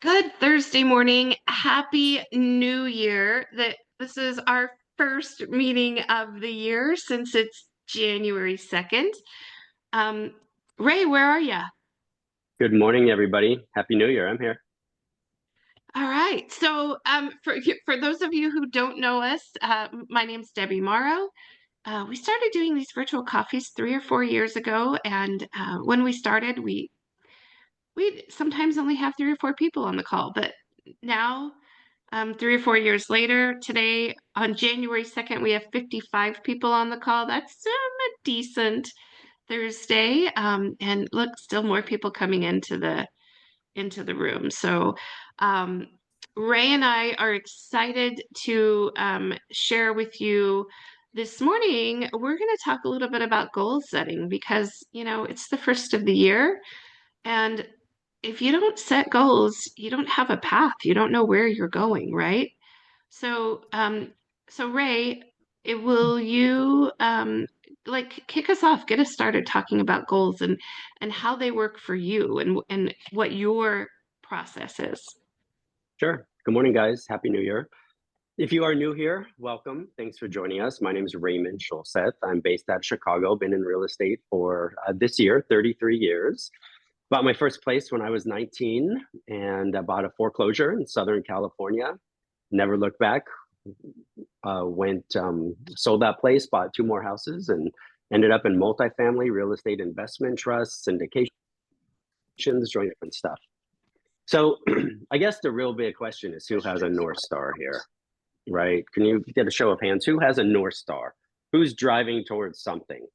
Good Thursday morning. Happy New Year. This is our first meeting of the year since it's January 2nd. Um, Ray, where are you? Good morning, everybody. Happy New Year. I'm here. All right. For those of you who don't know us, my name's Debbie Morrow. We started doing these virtual coffees 3 or 4 years ago, and when we started, we'd sometimes only have 3 or 4 people on the call, but now 3 or 4 years later, today on January 2nd, we have 55 people on the call. That's a decent Thursday. And look, still more people coming into the room. So Ray and I are excited to share with you this morning. We're going to talk a little bit about goal setting because, it's the first of the year. And if you don't set goals, you don't have a path. You don't know where you're going, right? So, Ray, will you kick us off, get us started talking about goals and how they work for you and what your process is? Sure. Good morning, guys. Happy New Year. If you are new here, welcome. Thanks for joining us. My name is Raymond Schulseth. I'm based out of Chicago, been in real estate for this year, 33 years. Bought my first place when I was 19 and I bought a foreclosure in Southern California. Never looked back. Sold that place, bought 2 more houses, and ended up in multifamily real estate investment trusts, syndications, joint different stuff. So I guess the real big question is who has a North Star here, right? Can you get a show of hands? Who has a North Star? Who's driving towards something?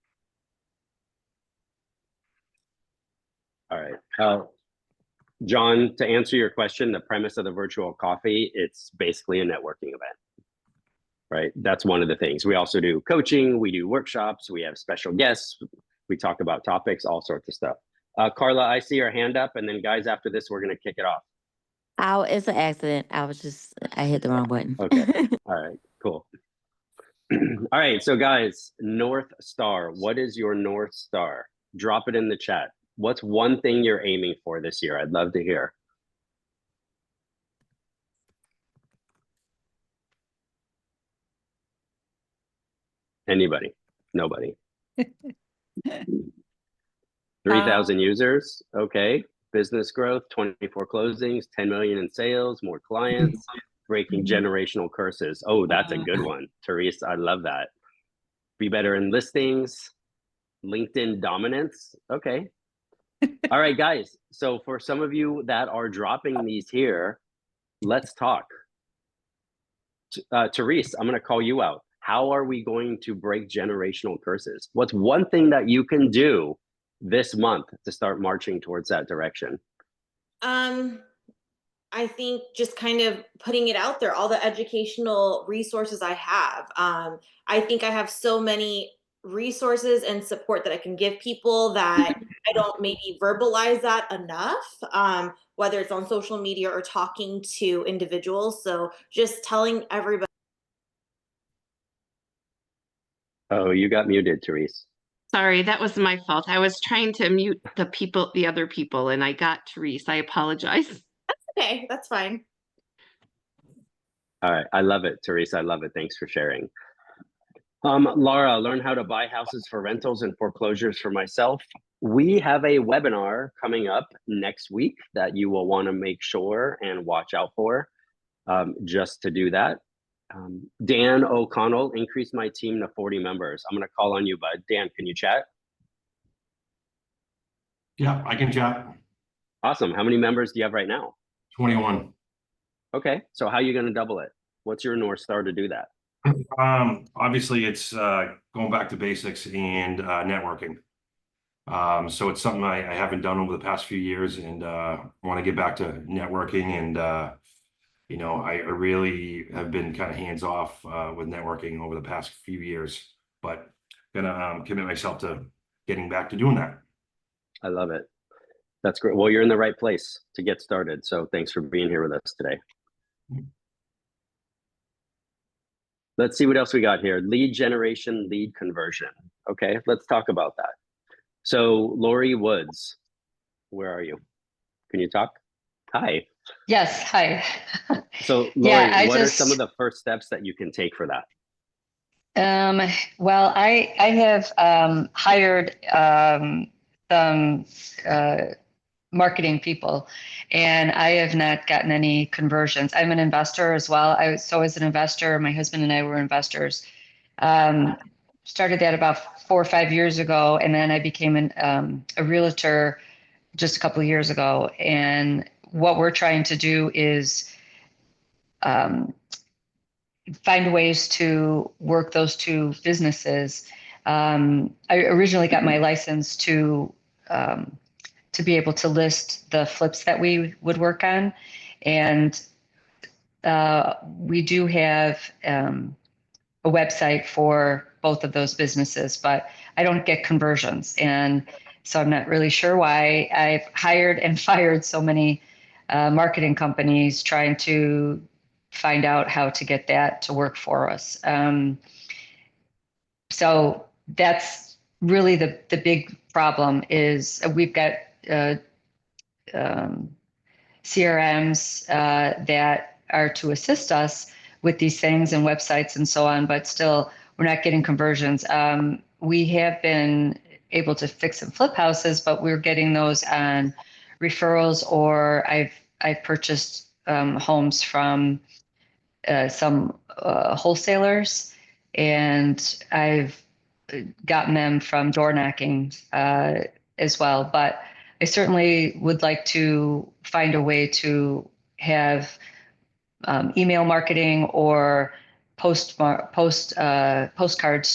All right. John, to answer your question, the premise of the virtual coffee, it's basically a networking event, right? That's one of the things. We also do coaching, we do workshops, we have special guests, we talk about topics, all sorts of stuff. Carla, I see your hand up, and then guys, after this, we're going to kick it off. It's an accident. I hit the wrong button. Okay. All right, cool. All right, so guys, North Star. What is your North Star? Drop it in the chat. What's one thing you're aiming for this year? I'd love to hear. Anybody? Nobody. 3,000 users. Okay. Business growth, 24 closings, 10 million in sales, more clients, breaking generational curses. Oh, that's a good one. Therese, I love that. Be better in listings, LinkedIn dominance. Okay. All right, guys. So for some of you that are dropping these here, let's talk. Therese, I'm going to call you out. How are we going to break generational curses? What's one thing that you can do this month to start marching towards that direction? I think just kind of putting it out there, all the educational resources I have. I think I have so many resources and support that I can give people that I don't maybe verbalize that enough, whether it's on social media or talking to individuals. So just telling everybody. Oh, you got muted, Therese. Sorry, that was my fault. I was trying to mute the other people, and I got Therese. I apologize. That's okay. That's fine. All right. I love it, Therese. I love it. Thanks for sharing. Laura, learn how to buy houses for rentals and foreclosures for myself. We have a webinar coming up next week that you will want to make sure and watch out for just to do that. Dan O'Connell, increased my team to 40 members. I'm going to call on you, bud. Dan, can you chat? Yeah, I can chat. Awesome. How many members do you have right now? 21. Okay. So how are you going to double it? What's your North Star to do that? Obviously it's going back to basics and networking. So it's something I haven't done over the past few years, and want to get back to networking. And I really have been kind of hands off with networking over the past few years, but gonna commit myself to getting back to doing that. I love it. That's great. Well, you're in the right place to get started. So thanks for being here with us today. Let's see what else we got here. Lead generation, lead conversion. Okay, let's talk about that. So Lori Woods, where are you? Can you talk? Hi. Yes. Hi. So, Yeah, Lori, I what are some of just, the first steps that you can take for that? um, well, I have hired some uh, marketing people, and I have not gotten any conversions. I'm an investor as well. So as an investor, my husband and I were investors. Um, Started that about 4 or 5 years ago, and then I became a realtor just a couple of years ago. And what we're trying to do is um, find ways to work those two businesses. I originally got my license um, to be able to list the flips that we would work on, and we do have a website for both of those businesses, but I don't get conversions, and so I'm not really sure why. I've hired and fired so many marketing companies trying to find out how to get that to work for us. So that's really the big problem is we've got uh, um, CRMs that are to assist us with these things and websites and so on, but still we're not getting conversions. We have been able to fix and flip houses, but we're getting those on referrals, or I've purchased homes from some wholesalers, and I've gotten them from door knocking as well. But I certainly would like to find a way to have email marketing or postcards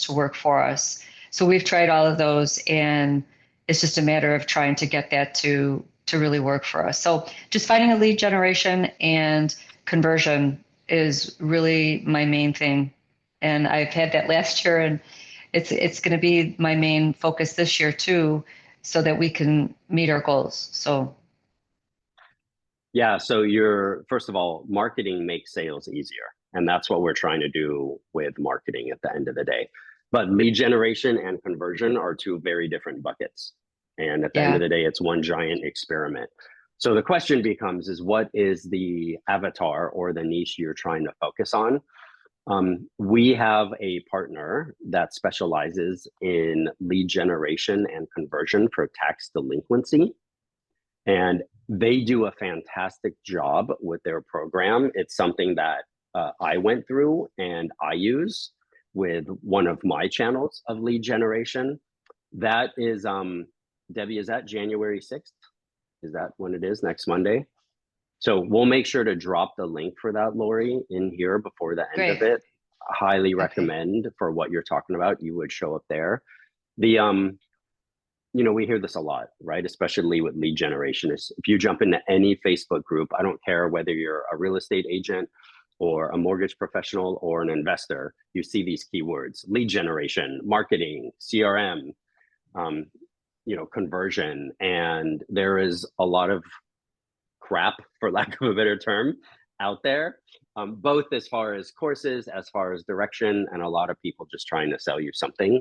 to work for us. So we've tried all of those, and it's just a matter of trying to get that to really work for us. So just finding a lead generation and conversion is really my main thing. And I've had that last year, and it's going to be my main focus this year too, so that we can meet our goals. So Yeah, so you're first of all, marketing makes sales easier. And that's what we're trying to do with marketing at the end of the day. But lead generation and conversion are two very different buckets. And at the end of yeah. the day, it's one giant experiment. So the question becomes is what is the avatar or the niche you're trying to focus on? We have a partner that specializes in lead generation and conversion for tax delinquency. And they do a fantastic job with their program. It's something that I went through and I use with one of my channels of lead generation. That is, Debbie, is that January 6th? Is that when it is, next Monday? So we'll make sure to drop the link for that, Lori, in here before the end of Great. it. Highly Okay. recommend for what you're talking about. You would show up there. The we hear this a lot, right? Especially with lead generation. Is if you jump into any Facebook group, I don't care whether you're a real estate agent or a mortgage professional or an investor, you see these keywords: lead generation, marketing, CRM, um, conversion, and there is a lot of crap, for lack of a better term, out there. Both as far as courses, as far as direction, and a lot of people just trying to sell you something.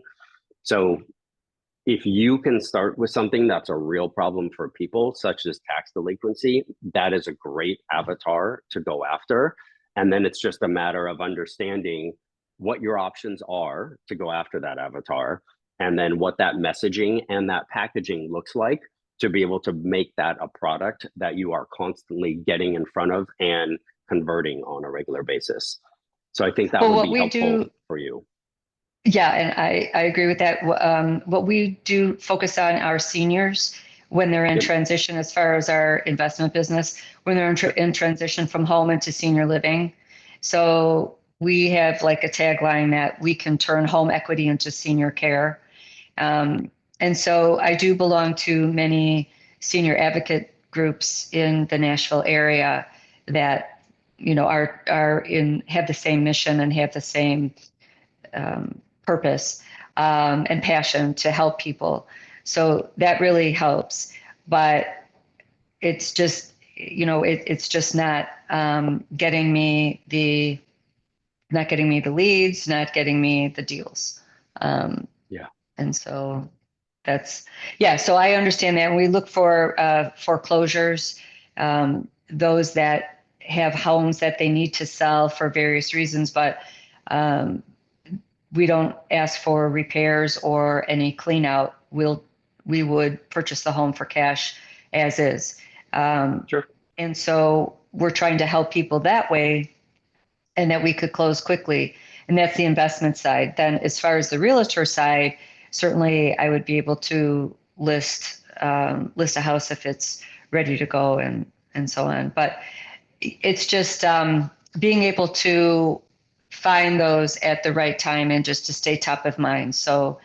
So if you can start with something that's a real problem for people, such as tax delinquency, that is a great avatar to go after. And then it's just a matter of understanding what your options are to go after that avatar, and then what that messaging and that packaging looks like to be able to make that a product that you are constantly getting in front of and converting on a regular basis. So I think that Well, would what be we helpful do, for you. yeah, and I agree with that. What we do focus on our seniors when they're in Yep. transition, as far as our investment business, when they're in transition from home into senior living. So we have like a tagline that we can turn home equity into senior care. And so I do belong to many senior advocate groups in the Nashville area that are in have the same mission and have the same purpose and passion to help people. So that really helps. But it's just, it's just not getting me the leads, not getting me the deals. Yeah. And so yeah. So I understand that. And we look for foreclosures. those that have homes that they need to sell for various reasons, but we don't ask for repairs or any clean out. We would purchase the home for cash as is. Sure. And so we're trying to help people that way, and that we could close quickly. And that's the investment side. Then as far as the realtor side, certainly I would be able to list a house if it's ready to go and so on. But it's just being able to find those at the right time and just to stay top of mind. So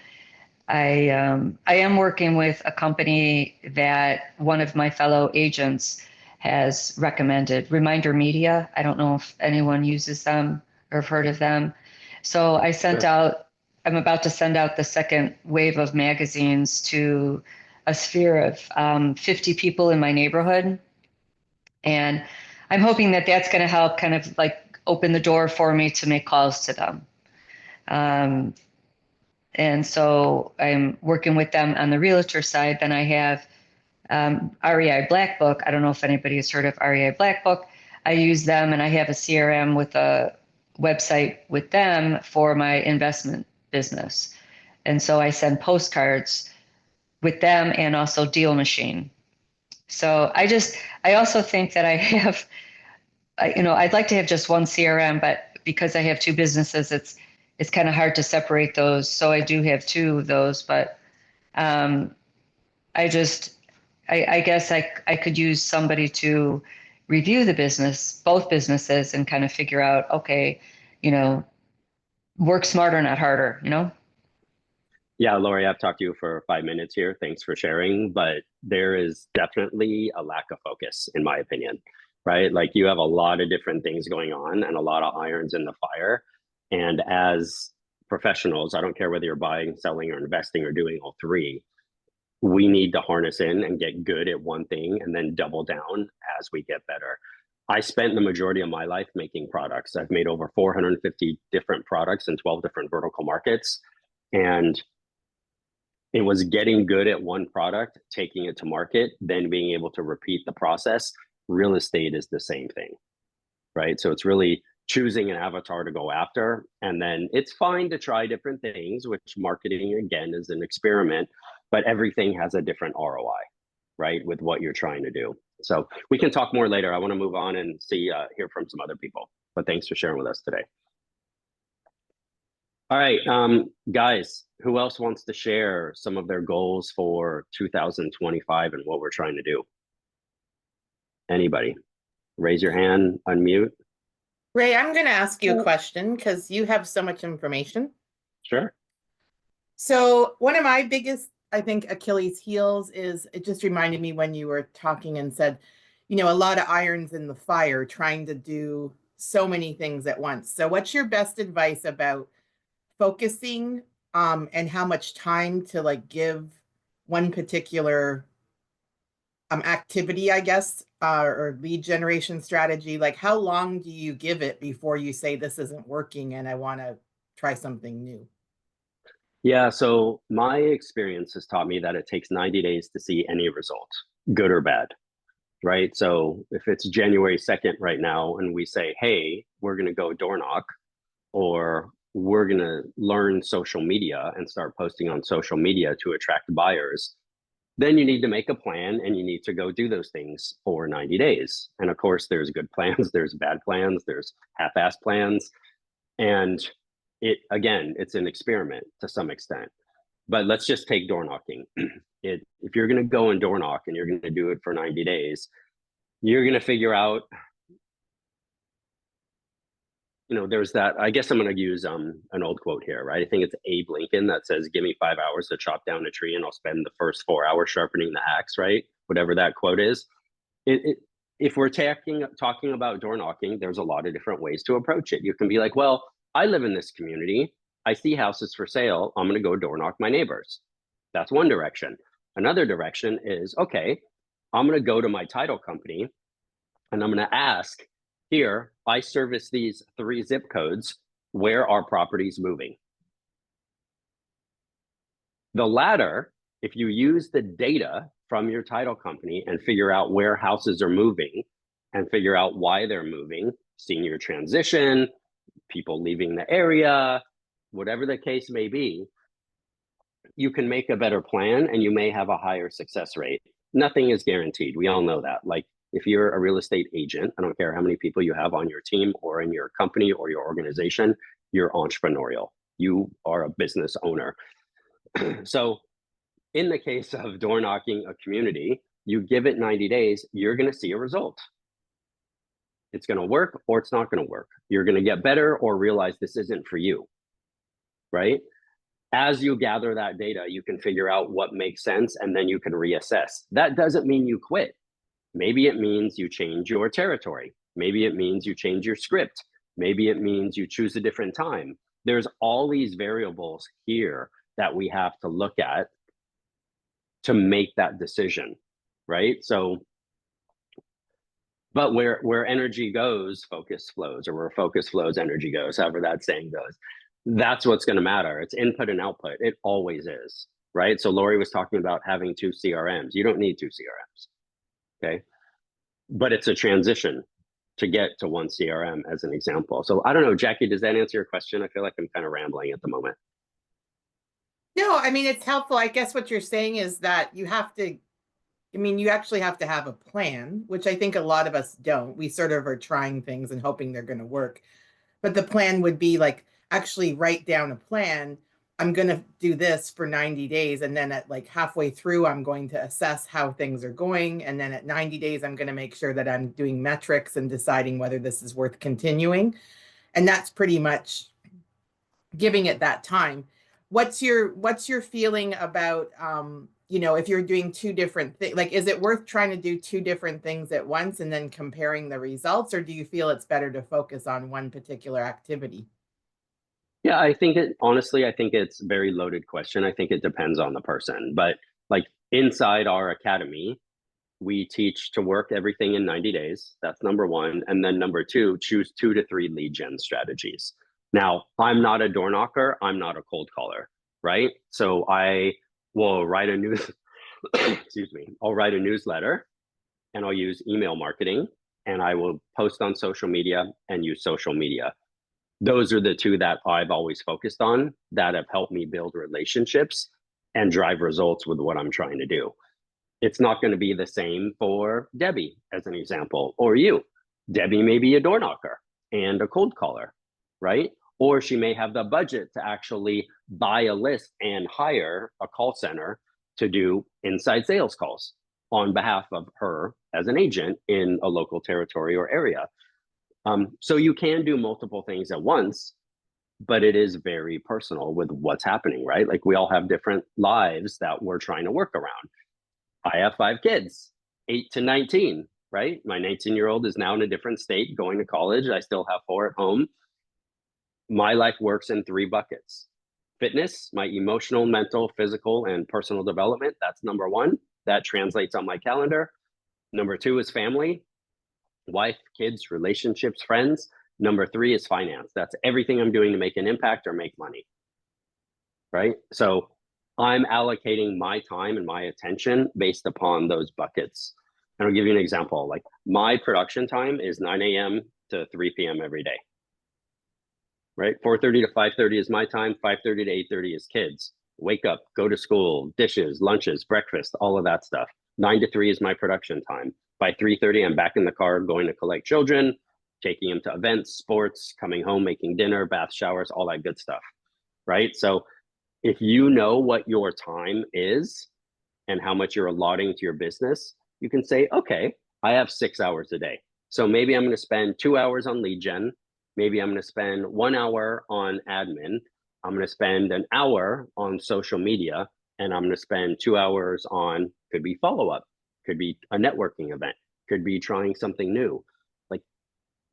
I am working with a company that one of my fellow agents has recommended, Reminder Media. I don't know if anyone uses them or have heard of them. So I sent Sure. out, I'm about to send out the second wave of magazines to a sphere of 50 people in my neighborhood. And I'm hoping that that's going to help kind of like open the door for me to make calls to them. And so I'm working with them on the realtor side. Then I have REI Black Book. I don't know if anybody has heard of REI Black Book. I use them, and I have a CRM with a website with them for my investment business. And so I send postcards with them and also Deal Machine. So I also think that I have, I'd like to have just one CRM, but because I have two businesses, it's kind of hard to separate those. So I do have two of those, but I guess I could use somebody to review the business, both businesses, and kind of figure out, okay, work smarter, not harder. Yeah, Lori, I've talked to you for 5 minutes here. Thanks for sharing, but there is definitely a lack of focus, in my opinion, right? Like you have a lot of different things going on and a lot of irons in the fire. And as professionals, I don't care whether you're buying, selling, or investing or doing all three, we need to harness in and get good at one thing and then double down as we get better. I spent the majority of my life making products. I've made over 450 different products in 12 different vertical markets. And it was getting good at one product, taking it to market, then being able to repeat the process. Real estate is the same thing, right? So it's really choosing an avatar to go after. And then it's fine to try different things, which marketing, again, is an experiment, but everything has a different ROI, right? With what you're trying to do. So we can talk more later. I want to move on and hear from some other people, but thanks for sharing with us today. All right, guys, who else wants to share some of their goals for 2025 and what we're trying to do? Anybody? Raise your hand, unmute. Ray, I'm going to ask you a question because you have so much information. Sure. So one of my biggest, I think, Achilles heels is, it just reminded me when you were talking and said, a lot of irons in the fire, trying to do so many things at once. So what's your best advice about focusing and how much time to give one particular activity, I guess, or lead generation strategy? Like, how long do you give it before you say this isn't working and I want to try something new? Yeah, so my experience has taught me that it takes 90 days to see any result, good or bad, right? So if it's January 2nd right now and we say, hey, we're going to go door knock, or we're going to learn social media and start posting on social media to attract buyers, then you need to make a plan and you need to go do those things for 90 days. And of course, there's good plans, there's bad plans, there's half-assed plans. And it's an experiment to some extent. But let's just take door knocking. If you're going to go and door knock and you're going to do it for 90 days, you're going to figure out, there's that, I guess I'm going to use an old quote here, right? I think it's Abe Lincoln that says, give me 5 hours to chop down a tree and I'll spend the first 4 hours sharpening the axe, right? Whatever that quote is. If we're talking about door knocking, there's a lot of different ways to approach it. You can be like, well, I live in this community. I see houses for sale. I'm going to go door knock my neighbors. That's one direction. Another direction is, okay, I'm going to go to my title company and I'm going to ask, here, I service these 3 zip codes. Where are properties moving? The latter, if you use the data from your title company and figure out where houses are moving and figure out why they're moving, senior transition, people leaving the area, whatever the case may be, you can make a better plan and you may have a higher success rate. Nothing is guaranteed. We all know that. Like if you're a real estate agent, I don't care how many people you have on your team or in your company or your organization, you're entrepreneurial. You are a business owner. So in the case of door knocking a community, you give it 90 days, you're going to see a result. It's going to work or it's not going to work. You're going to get better or realize this isn't for you, right? As you gather that data, you can figure out what makes sense and then you can reassess. That doesn't mean you quit. Maybe it means you change your territory. Maybe it means you change your script. Maybe it means you choose a different time. There's all these variables here that we have to look at to make that decision, right? So, but where energy goes, focus flows, or where focus flows, energy goes, however that saying goes. That's what's going to matter. It's input and output. It always is, right? So Lori was talking about having 2 CRMs. You don't need 2 CRMs, okay? But it's a transition to get to 1 CRM as an example. So I don't know, Jackie, does that answer your question? I feel like I'm kind of rambling at the moment. No, I mean, it's helpful. I guess what you're saying is that you have to, I mean, you actually have to have a plan, which I think a lot of us don't. We sort of are trying things and hoping they're going to work. But the plan would be like, actually write down a plan. I'm going to do this for 90 days. And then at like halfway through, I'm going to assess how things are going. And then at 90 days, I'm going to make sure that I'm doing metrics and deciding whether this is worth continuing. And that's pretty much giving it that time. What's your feeling about, you know, if you're doing 2 different things, like, is it worth trying to do 2 different things at once and then comparing the results? Or do you feel it's better to focus on one particular activity? Yeah, I think honestly, I think it's a very loaded question. I think it depends on the person. But like inside our academy, we teach to work everything in 90 days. That's number 1. And then number 2, choose 2 to 3 lead gen strategies. Now, I'm not a door knocker. I'm not a cold caller, right? So I will write a excuse me, I'll write a newsletter and I'll use email marketing and I will post on social media and use social media. Those are the 2 that I've always focused on that have helped me build relationships and drive results with what I'm trying to do. It's not going to be the same for Debbie, as an example, or you. Debbie may be a door knocker and a cold caller, right? Or she may have the budget to actually buy a list and hire a call center to do inside sales calls on behalf of her as an agent in a local territory or area. So you can do multiple things at once, but it is very personal with what's happening, right? Like we all have different lives that we're trying to work around. I have 5 kids, 8 to 19, right? My 19-year-old is now in a different state going to college. I still have 4 at home. My life works in 3 buckets. Fitness, my emotional, mental, physical, and personal development. That's number 1. That translates on my calendar. Number 2 is family, wife, kids, relationships, friends. Number 3 is finance. That's everything I'm doing to make an impact or make money, right? So I'm allocating my time and my attention based upon those buckets. And I'll give you an example. Like my production time is 9 a.m. to 3 p.m. every day, right? 4:30 to 5:30 is my time. 5:30 to 8:30 is kids. Wake up, go to school, dishes, lunches, breakfast, all of that stuff. 9 to 3 is my production time. By 3:30, I'm back in the car going to collect children, taking them to events, sports, coming home, making dinner, bath, showers, all that good stuff, right? So if you know what your time is and how much you're allotting to your business, you can say, okay, I have 6 hours a day. So maybe I'm going to spend 2 hours on lead gen. Maybe I'm going to spend 1 hour on admin. I'm going to spend an hour on social media, and I'm going to spend 2 hours on, could be follow-up, could be a networking event, could be trying something new. Like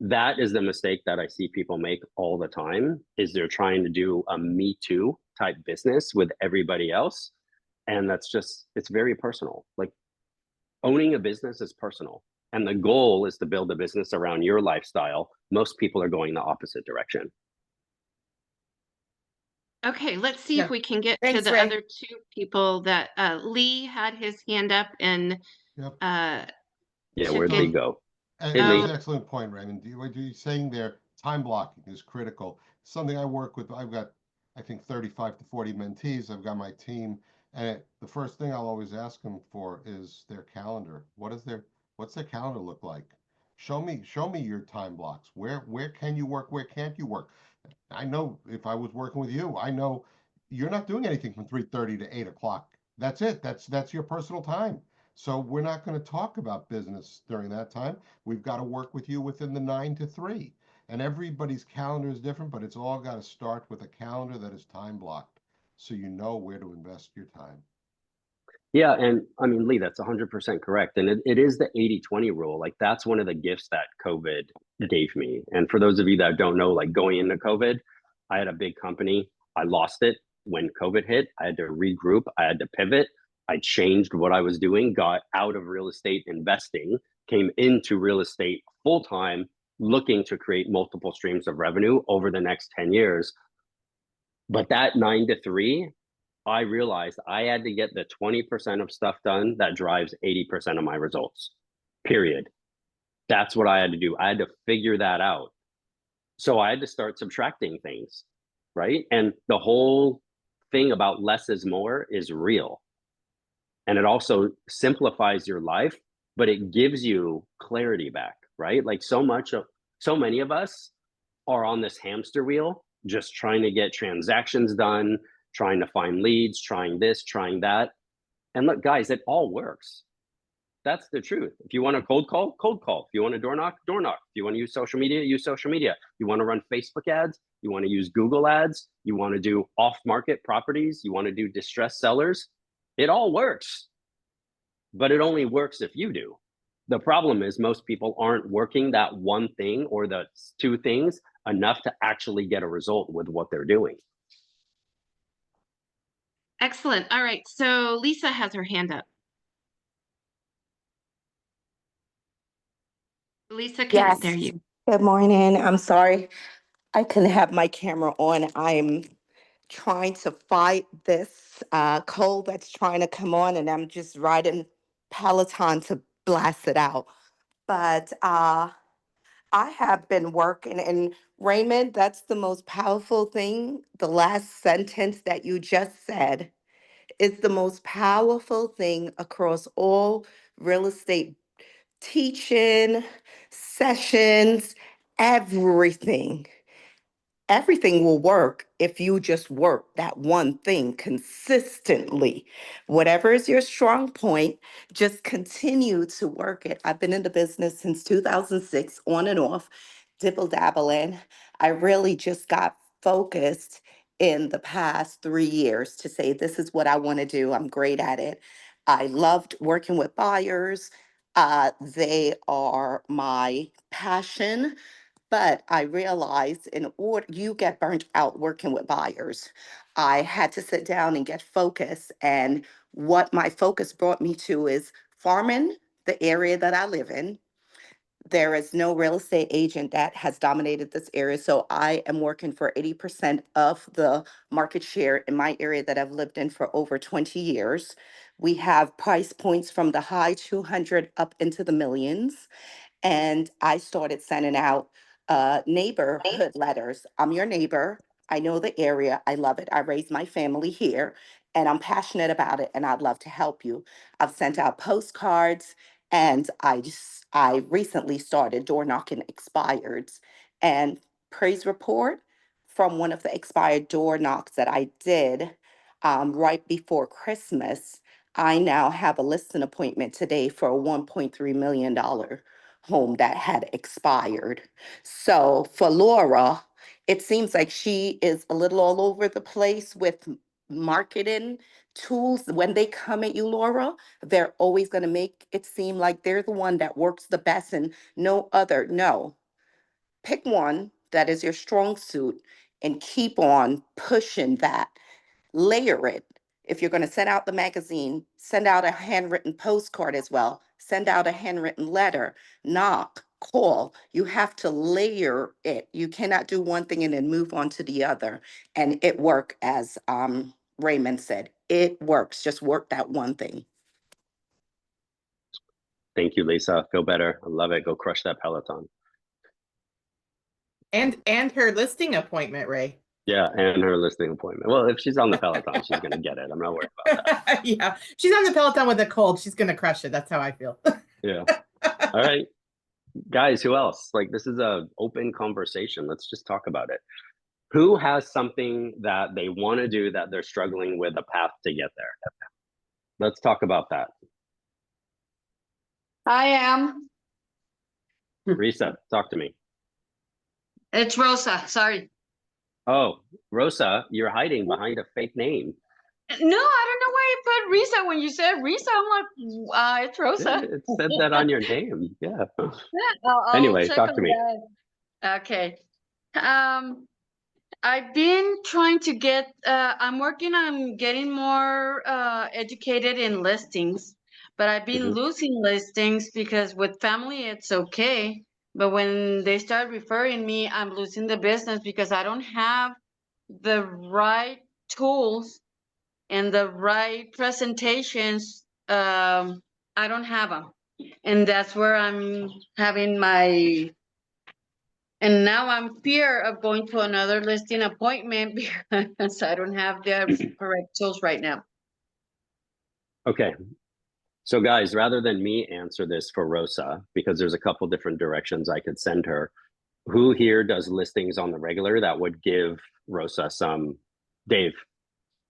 that is the mistake that I see people make all the time, is they're trying to do a me too type business with everybody else. And that's just, it's very personal. Like owning a business is personal. And the goal is to build a business around your lifestyle. Most people are going the opposite direction. Okay, let's see Yeah. if we can get to Thanks, the Ray. other 2 people that Lee had his hand up and Yep. Yeah, took where'd it. Lee go? Hey, Oh, Lee. That's an excellent point, Raymond. What you're saying there, time blocking is critical. Something I work with, I've got, I think, 35 to 40 mentees. I've got my team, and the first thing I'll always ask them for is their calendar. What's their calendar look like? Show me your time blocks. Where can you work? Where can't you work? I know if I was working with you, I know you're not doing anything from 3:30 to 8 o'clock. That's it. That's your personal time. So we're not going to talk about business during that time. We've got to work with you within the 9 to 3. And everybody's calendar is different, but it's all got to start with a calendar that is time blocked so you know where to invest your time. Yeah, and I mean, Lee, that's 100% correct. And it is the 80-20 rule. Like, that's one of the gifts that COVID gave me. And for those of you that don't know, like, going into COVID, I had a big company. I lost it when COVID hit. I had to regroup. I had to pivot. I changed what I was doing, got out of real estate investing, came into real estate full time, looking to create multiple streams of revenue over the next 10 years. But that 9 to 3, I realized I had to get the 20% of stuff done that drives 80% of my results, period. That's what I had to do. I had to figure that out. So I had to start subtracting things, right? And the whole thing about less is more is real. And it also simplifies your life, but it gives you clarity back, right? Like, so many of us are on this hamster wheel, just trying to get transactions done, trying to find leads, trying this, trying that. And look, guys, it all works. That's the truth. If you want to cold call, cold call. If you want to door knock, door knock. If you want to use social media, use social media. You want to run Facebook ads, you want to use Google ads, you want to do off-market properties, you want to do distressed sellers. It all works, but it only works if you do. The problem is most people aren't working that one thing or the two things enough to actually get a result with what they're doing. excellent. All right. So Lisa has her hand up. Lisa, there Yes. you. Good morning. I'm sorry I couldn't have my camera on. I'm trying to fight this cold that's trying to come on, and I'm just riding Peloton to blast it out. But I have been working, and Raymond, that's the most powerful thing. The last sentence that you just said is the most powerful thing across all real estate teaching, sessions, everything. Everything will work if you just work that one thing consistently. Whatever is your strong point, just continue to work it. I've been in the business since 2006, on and off, dibble dabbling. I really just got focused in the past 3 years to say, this is what I want to do. I'm great at it. I loved working with buyers. They are my passion. But I realized in order you get burnt out working with buyers, I had to sit down and get focused. And what my focus brought me to is farming, the area that I live in. There is no real estate agent that has dominated this area. So I am working for 80% of the market share in my area that I've lived in for over 20 years. We have price points from the high 200 up into the millions, and I started sending out neighborhood letters. I'm your neighbor. I know the area. I love it. I raised my family here and I'm passionate about it and I'd love to help you. I've sent out postcards, and I recently started door knocking expireds, and praise report from one of the expired door knocks that I did right before Christmas. I now have a listing appointment today for a $1.3 million home that had expired. So for Laura, it seems like she is a little all over the place with marketing tools. When they come at you, Laura, they're always going to make it seem like they're the one that works the best and no other. No, pick one that is your strong suit and keep on pushing that. Layer it. If you're going to send out the magazine, send out a handwritten postcard as well. Send out a handwritten letter. Knock, call. You have to layer it. You cannot do one thing and then move on to the other. And it worked, as Raymond said. It works. Just work that one thing. Thank you, Lisa. Feel better. I love it. Go crush that Peloton. And her listing appointment, Ray. Yeah, and her listing appointment. Well, if she's on the Peloton, she's gonna get it. I'm not worried about that. Yeah, she's on the Peloton with a cold. She's gonna crush it. That's how I feel. Yeah. All right, guys. Who else? Like, this is a open conversation. Let's just talk about it. Who has something that they want to do that they're struggling with a path to get there? Let's talk about that. I am. Risa, talk to me. It's Rosa. Sorry. Oh, Rosa, you're hiding behind a fake name. No, I don't know why you put Risa when you said Risa. I'm like, it's Rosa. It said that on your name. Yeah. I'll Anyway, check talk on to me. that. Okay. I've been trying to get, I'm working on getting more educated in listings, but I've been losing listings because with family, it's okay. But when they start referring me, I'm losing the business because I don't have the right tools and the right presentations. I don't have them. And that's where I'm having and now I'm fear of going to another listing appointment because I don't have the correct tools right now. Okay. So guys, rather than me answer this for Rosa, because there's a couple different directions I could send her, who here does listings on the regular that would give Rosa some? Dave,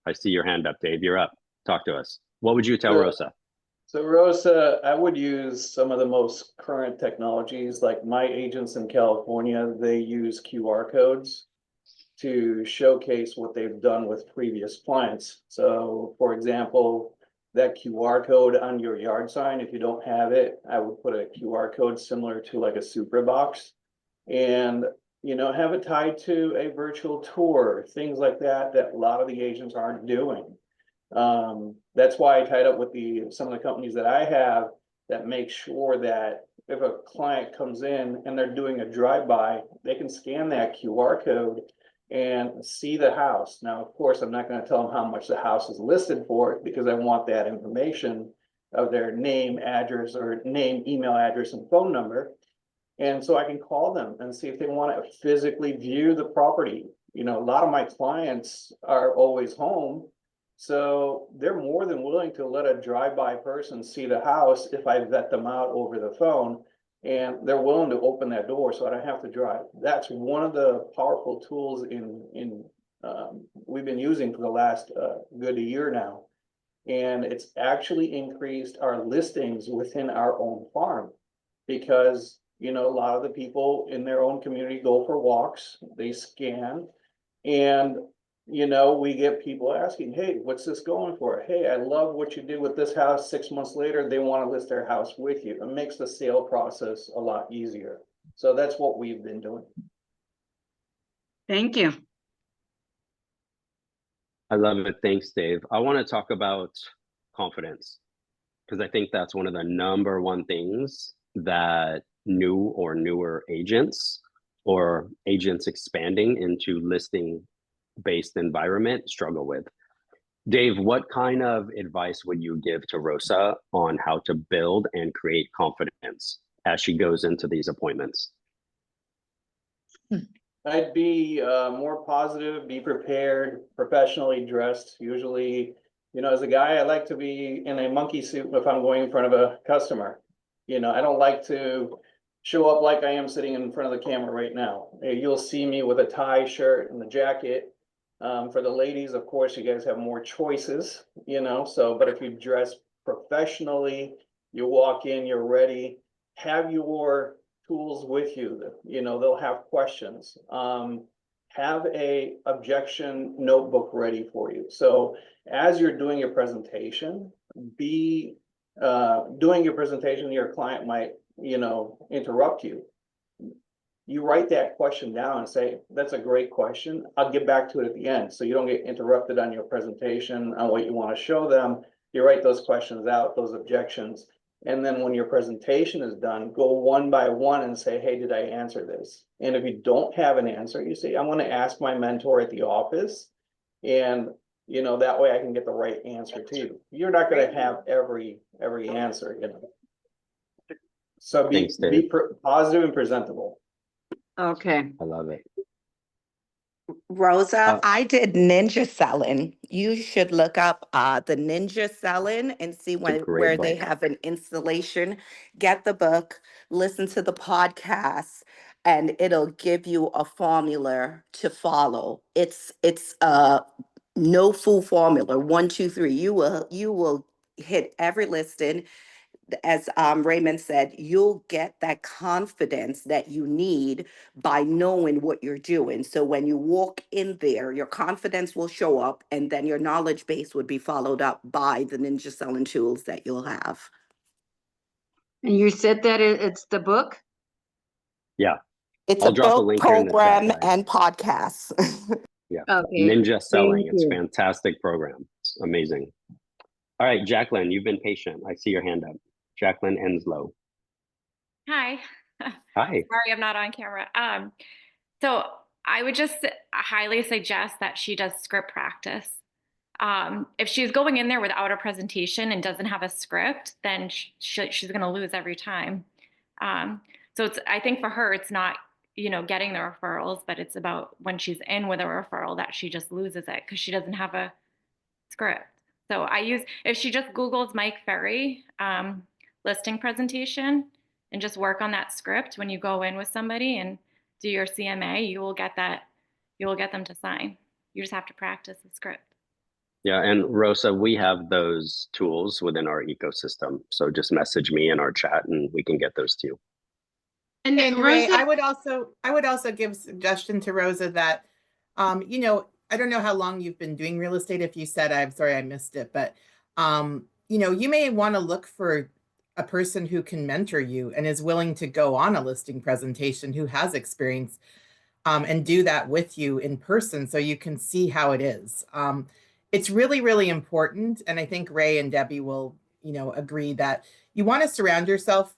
I see your hand up. Dave, you're up. Talk to us. What would you tell Rosa? So Rosa, I would use some of the most current technologies. Like my agents in California, they use QR codes to showcase what they've done with previous clients. So for example, that QR code on your yard sign, if you don't have it, I would put a QR code similar to like a Supra box and, you know, have it tied to a virtual tour, things like that, that a lot of the agents aren't doing. That's why I tied up with some of the companies that I have that make sure that if a client comes in and they're doing a drive-by, they can scan that QR code and see the house. Now, of course, I'm not going to tell them how much the house is listed for because I want that information of their name, address, or name, email address, and phone number. And so I can call them and see if they want to physically view the property. You know, a lot of my clients are always home, so they're more than willing to let a drive-by person see the house if I vet them out over the phone, and they're willing to open that door so I don't have to drive. That's one of the powerful tools we've been using for the last good a year now. And it's actually increased our listings within our own farm because, you know, a lot of the people in their own community go for walks, they scan, and you know, we get people asking, hey, what's this going for? Hey, I love what you did with this house. 6 months later, they want to list their house with you. It makes the sale process a lot easier. So that's what we've been doing. Thank you. I love it. Thanks, Dave. I want to talk about confidence because I think that's one of the number one things that new or newer agents or agents expanding into listing-based environment struggle with. Dave, what kind of advice would you give to Rosa on how to build and create confidence as she goes into these appointments? I'd be more positive, be prepared, professionally dressed. Usually, you know, as a guy, I like to be in a monkey suit if I'm going in front of a customer. You know, I don't like to show up like I am sitting in front of the camera right now. You'll see me with a tie, shirt, and a jacket. For the ladies, of course, you guys have more choices, you know, so, but if you dress professionally, you walk in, you're ready, have your tools with you, you know, they'll have questions. Have a objection notebook ready for you. So as you're doing your presentation, doing your presentation, your client might, you know, interrupt you. You write that question down and say, that's a great question. I'll get back to it at the end. So you don't get interrupted on your presentation on what you want to show them. You write those questions out, those objections. And then when your presentation is done, go one by one and say, hey, did I answer this? And if you don't have an answer, you say, I'm going to ask my mentor at the office. And, you know, that way I can get the right answer to you. You're not going to have every answer, you know. So Thanks, be Dave. positive and presentable. Okay. I love it. Rosa, I did ninja selling. You should look up the ninja selling and see It's a when great where they book. have an installation. Get the book, listen to the podcast, and it'll give you a formula to follow. It's no fool formula. 1, 2, 3. You will hit every listing. As Raymond said, you'll get that confidence that you need by knowing what you're doing. So when you walk in there, your confidence will show up, and then your knowledge base would be followed up by the ninja selling tools that you'll have. And you said that it's the book? Yeah. It's I'll a drop a book, link here in the chat, program, guys. and podcasts. Yeah. Okay. Ninja Selling. Thank It's you. fantastic program. It's amazing. All right, Jacqueline, you've been patient. I see your hand up. Jacqueline Enslow. Hi. Hi. Sorry, I'm not on camera. So I would just highly suggest that she does script practice. If she's going in there without a presentation and doesn't have a script, then she's going to lose every time. So I think for her, it's not, getting the referrals, but it's about when she's in with a referral that she just loses it because she doesn't have a script. So if she just Googles Mike Ferry listing presentation and just work on that script when you go in with somebody and do your CMA, you will get them to sign. You just have to practice the script. Yeah, and Rosa, we have those tools within our ecosystem. So just message me in our chat and we can get those to you. And Ray, Rosa, I would also give a suggestion to Rosa that, I don't know how long you've been doing real estate. If you said, I'm sorry, I missed it, but, you may want to look for a person who can mentor you and is willing to go on a listing presentation, who has experience, and do that with you in person so you can see how it is. It's really, really important. And I think Ray and Debbie will, agree that you want to surround yourself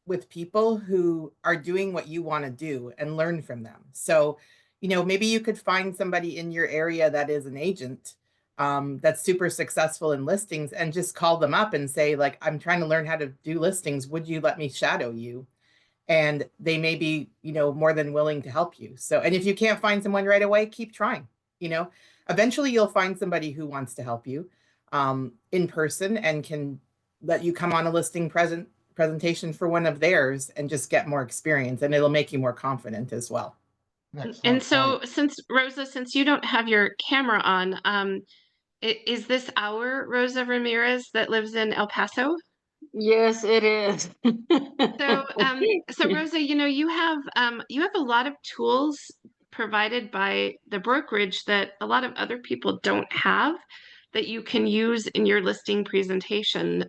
with people who are doing what you want to do and learn from them. So, maybe you could find somebody in your area that is an agent, that's super successful in listings, and just call them up and say, like, I'm trying to learn how to do listings. Would you let me shadow you? And they may be, more than willing to help you. So, and if you can't find someone right away, keep trying. Eventually you'll find somebody who wants to help you in person and can let you come on a listing presentation for one of theirs and just get more experience, and it'll make you more confident as well. and so since Rosa, since you don't have your camera on, is this our Rosa Ramirez that lives in El Paso? Yes, it is. So Rosa, you have a lot of tools provided by the brokerage that a lot of other people don't have that you can use in your listing presentation.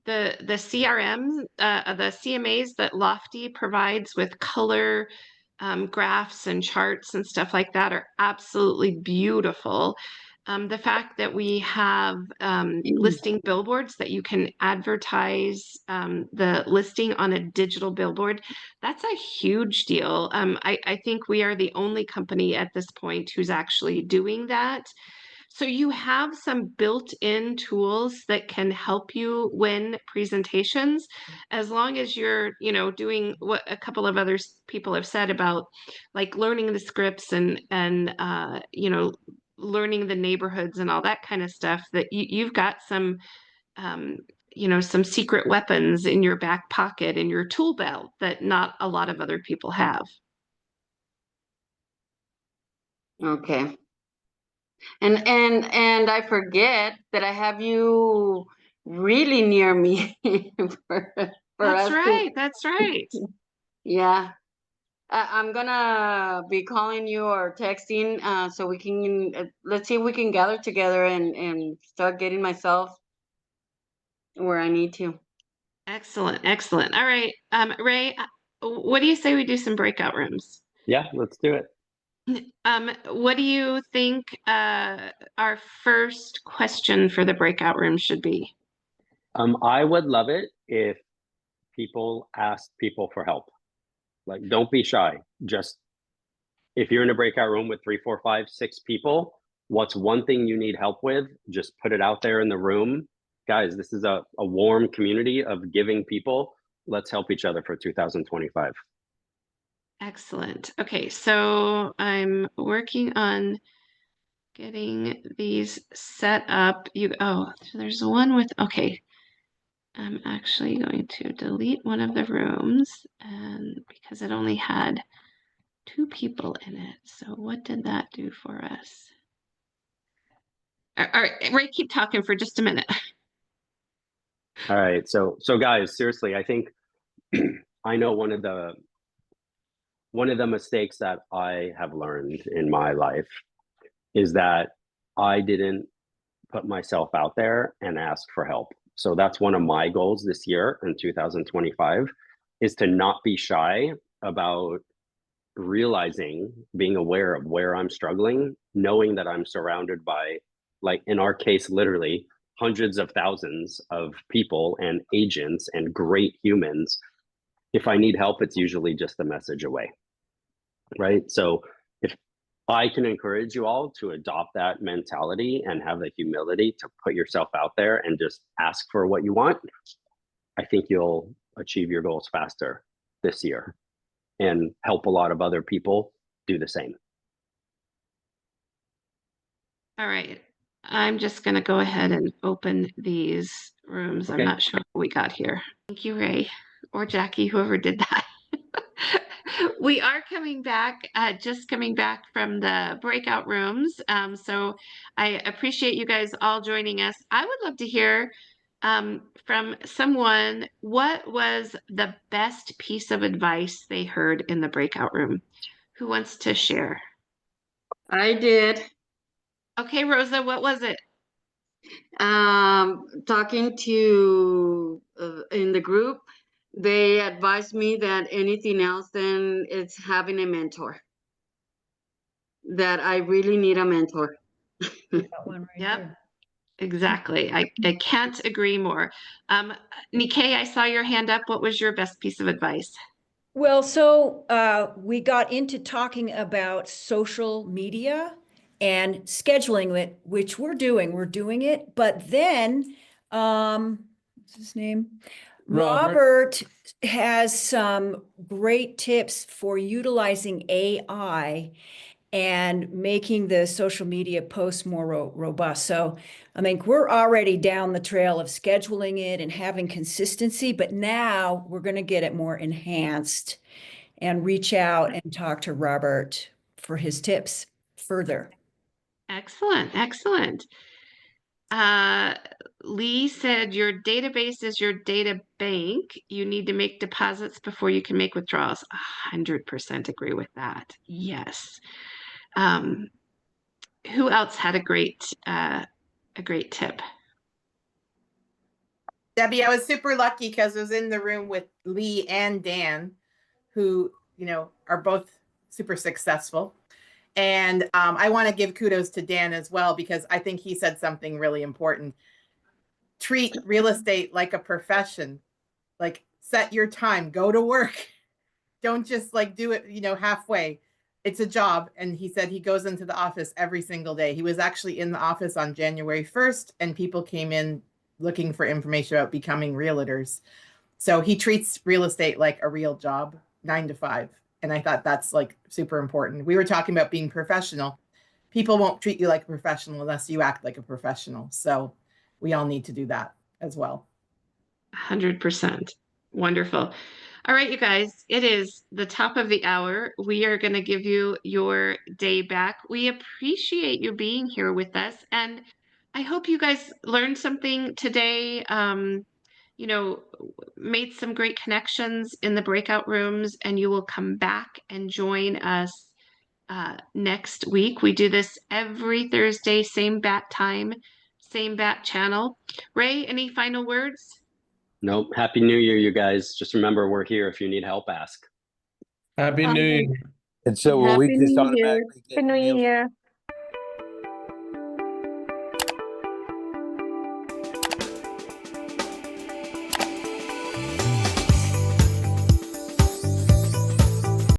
The CRM, the CMAs that Lofty provides with color graphs and charts and stuff like that are absolutely beautiful. The fact that we have listing billboards that you can advertise the listing on a digital billboard, that's a huge deal. I think we are the only company at this point who's actually doing that. So you have some built-in tools that can help you win presentations, as long as you're, doing what a couple of other people have said about like learning the scripts and learning the neighborhoods and all that kind of stuff, that you've got some um, some secret weapons in your back pocket in your tool belt that not a lot of other people have. Okay. And I forget that I have you really near me for That's us right. That's right. Yeah. I'm gonna be calling you or texting so we can let's see if we can gather together and start getting myself where I need to. Excellent. Excellent. All right. Ray, what do you say we do some breakout rooms? Yeah, let's do it. What do you think our first question for the breakout room should be? I would love it if people asked people for help. Like, don't be shy. Just if you're in a breakout room with 3, 4, 5, 6 people, what's one thing you need help with? Just put it out there in the room. Guys, this is a warm community of giving people. let's help each other for 2025. Excellent. Okay, so I'm working on getting these set up. So there's one with, okay. I'm actually going to delete one of the rooms and because it only had 2 people in it. So what did that do for us? All right, Ray, keep talking for just a minute. All right, so guys, seriously, I think I know one of the mistakes that I have learned in my life is that I didn't put myself out there and ask for help. So that's one of my goals this year in 2025 is to not be shy about realizing, being aware of where I'm struggling, knowing that I'm surrounded by, like in our case, literally hundreds of thousands of people and agents and great humans. If I need help, it's usually just a message away, right? So if I can encourage you all to adopt that mentality and have the humility to put yourself out there and just ask for what you want, I think you'll achieve your goals faster this year and help a lot of other people do the same. All right. I'm just going to go ahead and open these rooms. Okay. I'm not sure what we got here. Thank you, Ray, or Jackie, whoever did that. We are coming back, just coming back from the breakout rooms. So I appreciate you guys all joining us. I would love to hear from someone, what was the best piece of advice they heard in the breakout room? Who wants to share? I did. Okay, Rosa, what was it? Talking to in the group, they advised me that anything else then it's having a mentor. That I really need a mentor. That one right Yep. there. Exactly. I can't agree more. Nikkei, I saw your hand up. What was your best piece of advice? Well, so we got into talking about social media and scheduling it, which we're doing it. But then, what's his name? Robert has some great tips for utilizing AI and making the social media posts more robust. So I think we're already down the trail of scheduling it and having consistency, but now we're going to get it more enhanced and reach out and talk to Robert for his tips further. Excellent. Excellent. Lee said your database is your data bank. You need to make deposits before you can make withdrawals. 100% agree with that. Yes. Who else had a great tip? Debbie, I was super lucky because I was in the room with Lee and Dan, who, are both super successful. And I want to give kudos to Dan as well, because I think he said something really important. Treat real estate like a profession, like set your time, go to work. Don't just do it, halfway. It's a job. And he said he goes into the office every single day. He was actually in the office on January 1st and people came in looking for information about becoming realtors. So he treats real estate like a real job, 9 to 5. And I thought that's super important. We were talking about being professional. People won't treat you like a professional unless you act like a professional. So we all need to do that as well. 100%. Wonderful. All right, you guys, it is the top of the hour. We are going to give you your day back. We appreciate you being here with us. And I hope you guys learned something today, made some great connections in the breakout rooms, and you will come back and join us next week. We do this every Thursday, same bat time, same bat channel. Ray, any final words? Nope. Happy New Year, you guys. Just remember, we're here. If you need help, ask. Happy New Year. And so will we Happy just New Year. automatically get Happy New emails? Year.